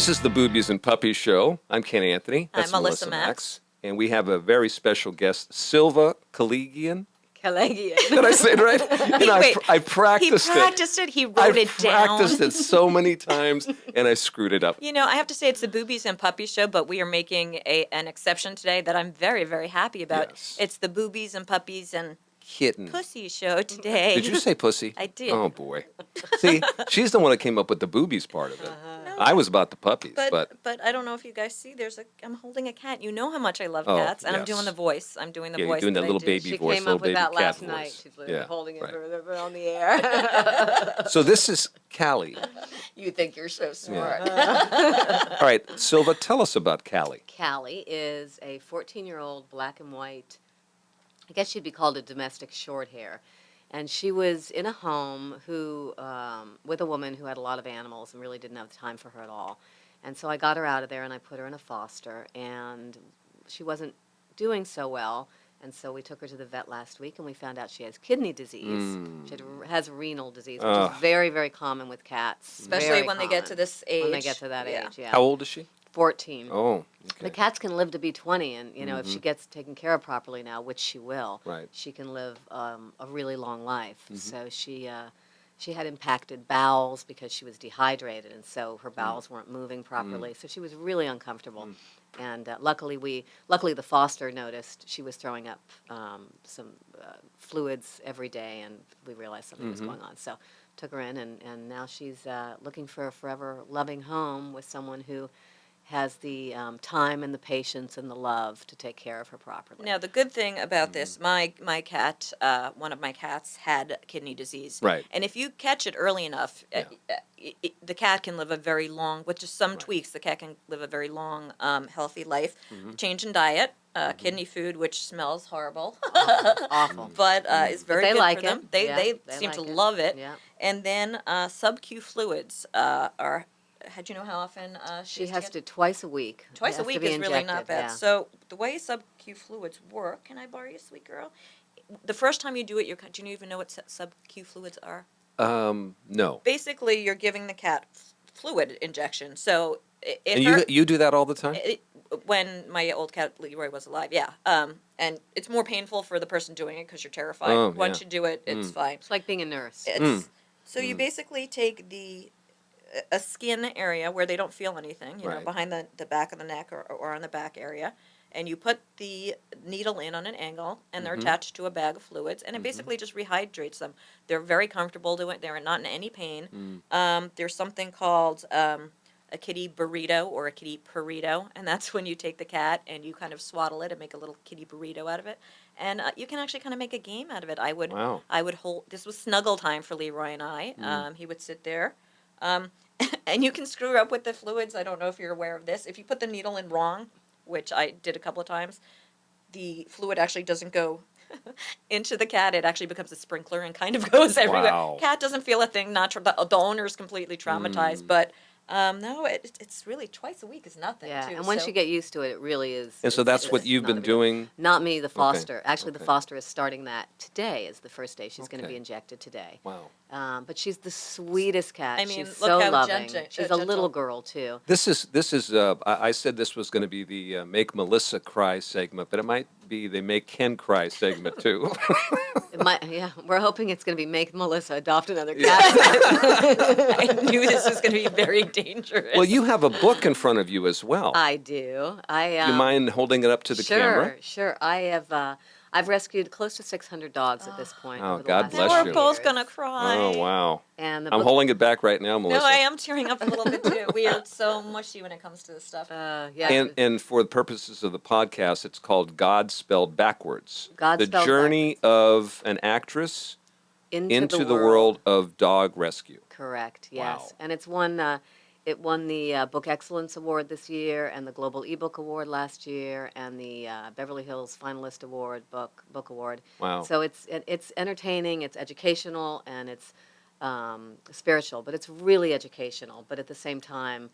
This is the Boobies and Puppies show. I'm Ken Anthony. That's I'm Melissa Maxx. And we have a very special guest, Silva Kaligian. Kalagian. Did I say it right? I practiced it. He practiced it. He wrote it down. I practiced it so many times, and I screwed it up. You know, I have to say it's the Boobies and Puppies show, but we are making an exception today that I'm very, very happy about. Yes. It's the Boobies and Puppies and Kitten. Pussy show today. Did you say pussy? I did. Oh, boy. See, she's the one that came up with the boobies part of it. No, I was about the puppies, but I don't know if you guys see. I'm holding a cat. You know how much I love Oh, cats, and I'm yes. doing the voice. I'm doing the Yeah, you're voice. doing that I little do. baby She voice, came little up with baby that cat last voice. night. She's Yeah, holding it right. on the air. So this is Callie. You think you're so smart. All right, Silva, tell us about Callie. Callie is a 14-year-old black and white, I guess she'd be called a domestic short hair. And she was in a home with a woman who had a lot of animals and really didn't have time for her at all. And so I got her out of there and I put her in a foster. And she wasn't doing so well. And so we took her to the vet last week and we found out she has kidney disease. She has renal disease, which is very, very common with cats. Especially Very when they get to common. this age. When they get to that age, yeah. How old is she? 14. Oh, okay. The cats can live to be 20, and if she gets taken care of properly now, which she will, Right. she can live a really long life. So she had impacted bowels because she was dehydrated, and so her bowels weren't moving properly. So she was really uncomfortable. And luckily the foster noticed she was throwing up some fluids every day, and we realized something was going on. So took her in, and now she's looking for a forever loving home with someone who has the time and the patience and the love to take care of her properly. Now, the good thing about this, my cat, one of my cats had kidney disease. Right. And if you catch it early enough, the cat can live a very long, with just some tweaks, the cat can live a very long, healthy life. Change in diet, kidney food, which smells horrible. Awful. But is very they good like for them. it. They Yeah, seem like to it. love it. Yeah. And then sub-Q fluids are, do you know how often She has has to to get? Twice a week. Twice a Has to week be is really not injected, bad. yeah. So the way sub-Q fluids work, can I borrow you, sweet girl? The first time you do it, do you even know what sub-Q fluids are? No. Basically, you're giving the cat fluid injection. So And you do that all the time? when my old cat Leroy was alive, yeah. And it's more painful for the person doing it because you're terrified. Oh, Once yeah. you do it, it's fine. It's like being a nurse. So you basically take a skin area where they don't feel anything, Right. behind the back of the neck or on the back area, and you put the needle in on an angle, and they're attached to a bag of fluids, and it basically just rehydrates them. They're very comfortable doing it. They're not in any pain. There's something called a kitty burrito or a kitty burrito, and that's when you take the cat and you kind of swaddle it and make a little kitty burrito out of it. And you can actually kind of make a game out of it. I would hold. This was snuggle time for Leroy and I. He would sit there, and you can screw up with the fluids. I don't know if you're aware of this. If you put the needle in wrong, which I did a couple of times, the fluid actually doesn't go into the cat. It actually becomes a sprinkler and kind of goes everywhere. Wow. Cat doesn't feel a thing. The owner is completely traumatized, but. No, it's really twice a week is nothing. Yeah, too, and once so- you get used to it, it really is. And so that's what you've not been a big deal. doing? Not me, the foster. Actually, Okay. the foster is starting that today. Is the first day she's going to Okay. be injected today. Wow. But she's the sweetest cat. I mean, she's look so how loving. gentle- She's a gentle. little girl too. This is. I said this was going to be the Make Melissa Cry segment, but it might be the Make Ken Cry segment too. It might, yeah, we're hoping it's going to be make Melissa adopt another cat. I knew this was going to be very dangerous. Well, you have a book in front of you as well. I do. Do you mind holding it up to the camera? Sure. I have. I've rescued close to 600 dogs at this point. Oh, over the God last bless now you. we're 10 both years. gonna cry. Oh wow! And the I'm book, holding it back right now, Melissa. No, I am tearing up a little bit too. We are so mushy when it comes to this stuff. yeah. And for the purposes of the podcast, it's called God Spelled Backwards. God the Spelled journey of an actress into the world of dog rescue. Correct. Yes, Wow. and it's won. It won the Book Excellence Award this year, and the Global eBook Award last year, and the Beverly Hills Finalist Award Book Award. Wow. So it's entertaining, it's educational, and it's spiritual, but it's really educational. But at the same time,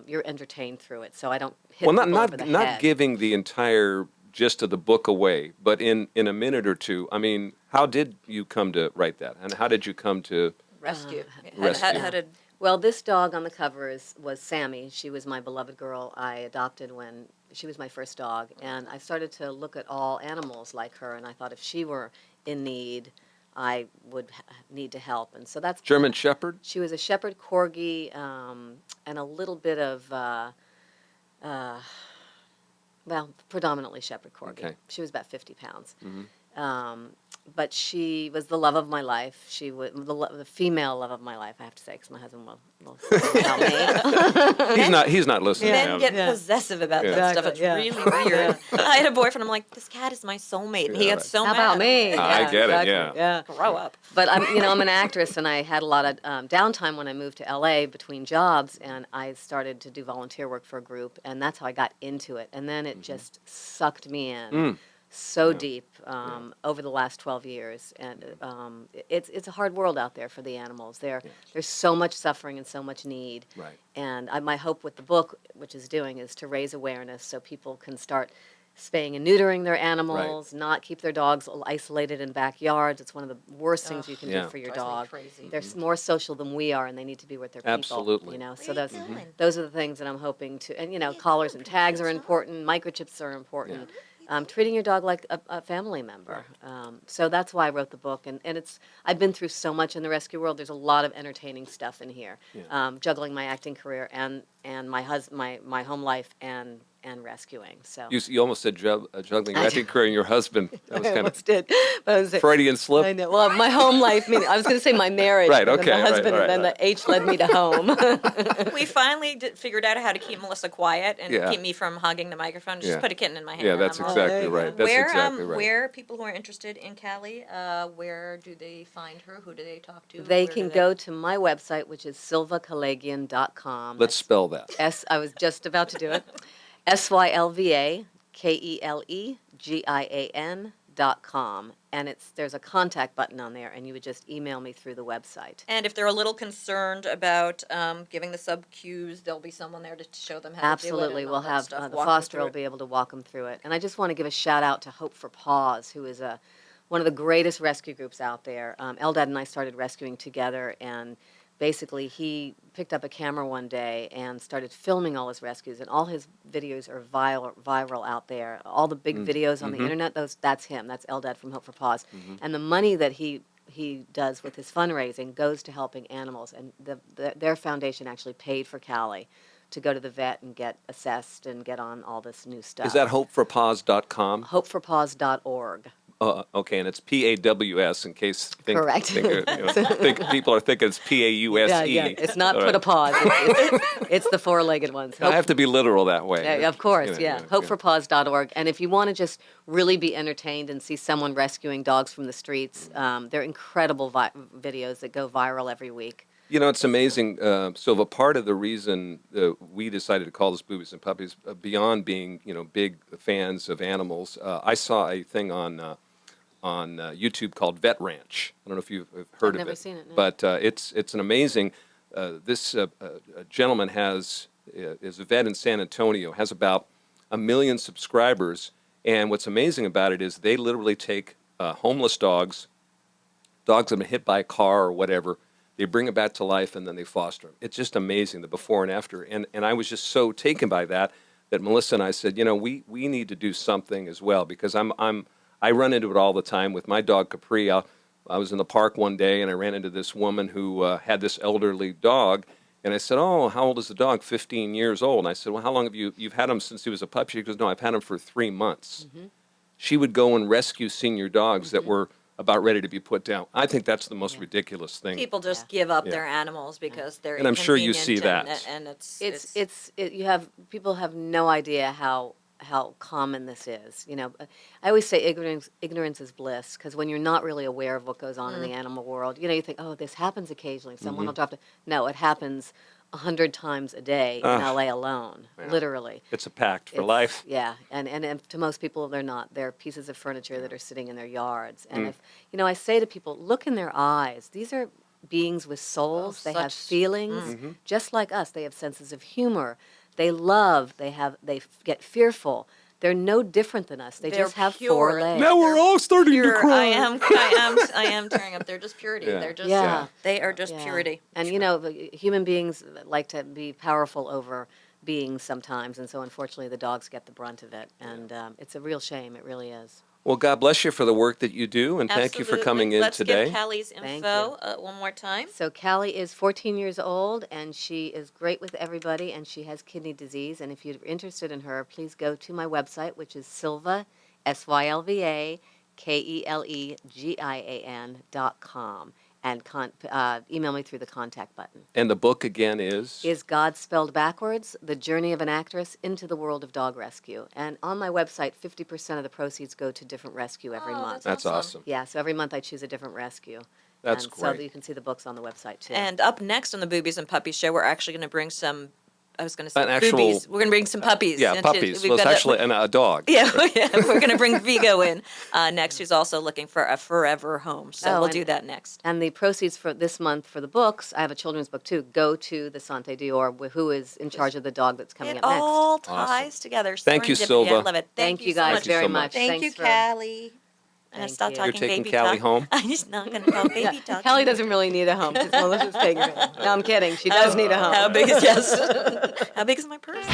you're entertained through it. So I don't hit Well, people over the not head. giving the entire gist of the book away, but in a minute or two. I mean, how did you come to write that, and how did you come to Rescue. Rescue. How did Well, this dog on the cover was Sammy. She was my beloved girl I adopted when she was my first dog. And I started to look at all animals like her, and I thought if she were in need, I would need to help. And so that's German Shepherd? She was a Shepherd Corgi and a little bit of, well, predominantly Shepherd Corgi. Okay. She was about 50 pounds. But she was the love of my life. She was the female love of my life, I have to say, because my husband will say about me. He's not listening. Men now. get possessive about that stuff. It's Exactly, really weird. I had a boyfriend. I'm like, this cat is my soulmate, and he Yeah. gets so How mad. about me? I get it, exactly, yeah. Grow up. But I'm an actress, and I had a lot of downtime when I moved to LA between jobs, and I started to do volunteer work for a group, and that's how I got into it. And then it just sucked me in so deep over the last 12 years, and it's a hard world out there for the animals. There's so much suffering and so much need. Right. And my hope with the book, which is doing, is to raise awareness so people can start spaying and neutering their animals, not keep their dogs isolated in backyards. It's one of the worst things you can Yeah. do for your Drives me dog. crazy. They're more social than we are, and they need to be with their people. Absolutely. You know, so What are you those doing? those are the things that I'm hoping to. And collars and tags are important. Microchips are important. Treating your dog like a family member. So that's why I wrote the book. And I've been through so much in the rescue world. There's a lot of entertaining stuff in here. Juggling my acting career and my home life and rescuing. So You almost said juggling your acting career and your husband. That was I kind of almost did. But I was Freudian slip. I know. Well, my home life, meaning I was going to say my marriage, Right, but then okay, the right, husband, right, and then right. the H led me to home. We finally figured out how to keep Melissa quiet and Yeah. keep me from hugging the microphone. Just Yeah. put a kitten in my hand. Yeah, and that's I'm all exactly good. right. That's Where exactly right. where people who are interested in Callie, where do they find her? Who do they talk to? They Where can do go to my website, which is sylvacalagian.com. Let's spell that. I was just about to do it. SYLVAKELEGIAN.com. And there's a contact button on there, and you would just email me through the website. And if they're a little concerned about giving the sub cues, there'll be someone there to show them how Absolutely. to do it. And We'll all that have stuff. the Walk them foster through will it. be able to walk them through it. And I just want to give a shout out to Hope for Paws, who is one of the greatest rescue groups out there. Eldad and I started rescuing together, and basically he picked up a camera one day and started filming all his rescues, and all his videos are viral out there. All the big videos on the internet, that's him. That's Eldad from Hope for Paws. And the money that he does with his fundraising goes to helping animals, and their foundation actually paid for Callie to go to the vet and get assessed and get on all this new stuff. Is that hopeforpaws.com? hopeforpaws.org. Okay, and it's PAWS in case Correct. think people are thinking it's PAUSE. Yeah. It's not All put a right. pause. It's the four-legged ones. I have to be literal that way. Yeah, of course, hopeforpaws.org. And if you want to just really be entertained and see someone rescuing dogs from the streets, they're incredible videos that go viral every week. You know, it's amazing, Silva. Part of the reason we decided to call this Boobies and Puppies, beyond being, big fans of animals, I saw a thing on YouTube called Vet Ranch. I don't know if you've heard of it. I've never seen it, no. But it's an amazing. This gentleman is a vet in San Antonio, has about 1 million subscribers, and what's amazing about it is they literally take homeless dogs that have been hit by a car or whatever. They bring them back to life, and then they foster them. It's just amazing, the before and after. And I was just so taken by that Melissa and I said, we need to do something as well, because I run into it all the time with my dog Capri. I was in the park one day, and I ran into this woman who had this elderly dog, and I said, "Oh, how old is the dog?" 15 years old. And I said, "Well, how long have you've had him since he was a pup?" She goes, "No, I've had him for 3 months." She would go and rescue senior dogs that were about ready to be put down. I think that's the most ridiculous thing. People just give up Yeah. their animals because they're And I'm sure you see inconvenient, that. and People have no idea how common this is. I always say ignorance is bliss, because when you're not really aware of what goes on in the animal world, you think, oh, this happens occasionally. Someone will drop it. No, it happens 100 times a day in LA alone, literally. It's a pact for It's- life. Yeah, and to most people, they're not. They're pieces of furniture that are sitting in their yards. And if I say to people, look in their eyes. These are beings with souls. They have such- feelings, just like us. They have senses of humor. They love. They get fearful. They're no different than us. They They're just have pure. four legs. Now we're all starting to Pure. cry. I am tearing up. They're just purity. Yeah. They're just Yeah. they are just Yeah. purity. And human beings like to be powerful over beings sometimes, and so unfortunately the dogs get the brunt of it. And it's a real shame. It really is. Well, God bless you for the work that you do, and thank you for Absolutely. coming in Let's today. give Callie's Thank info one more time. So Callie is 14 years old, and she is great with everybody, and she has kidney disease. And if you're interested in her, please go to my website, which is Sylva, SYLVA, KELEGIAN.com, and email me through the contact button. And the book again is? Is God Spelled Backwards? The Journey of an Actress into the World of Dog Rescue. And on my website, 50% of the proceeds go to different rescue every month. That's awesome. Yeah, so every month I choose a different rescue. That's and great. So you can see the books on the website too. And up next on the Boobies and Puppies show, we're actually going to bring some. I was going to say An actual- boobies. We're going to bring some puppies. Yeah, And puppies. we've Well, it's got actually a dog. Yeah, we're going to bring Vigo in next, who's also looking for a forever home. So we'll do that next. And the proceeds for this month for the books, I have a children's book too, go to the Sante Dior, who is in charge of the dog that's coming It up next. all ties together. Thank you, Serendipity. Silva. I love it. Thank you so guys much. you very so much. much. Thank you, Thanks for- Callie. I'm going to stop Thank you. talking You're taking baby Callie talk. home? I'm just not going to call baby talk. Callie doesn't really need a home because Melissa's taking her. No, I'm kidding. She does need a home. How big is yes? How big is my purse?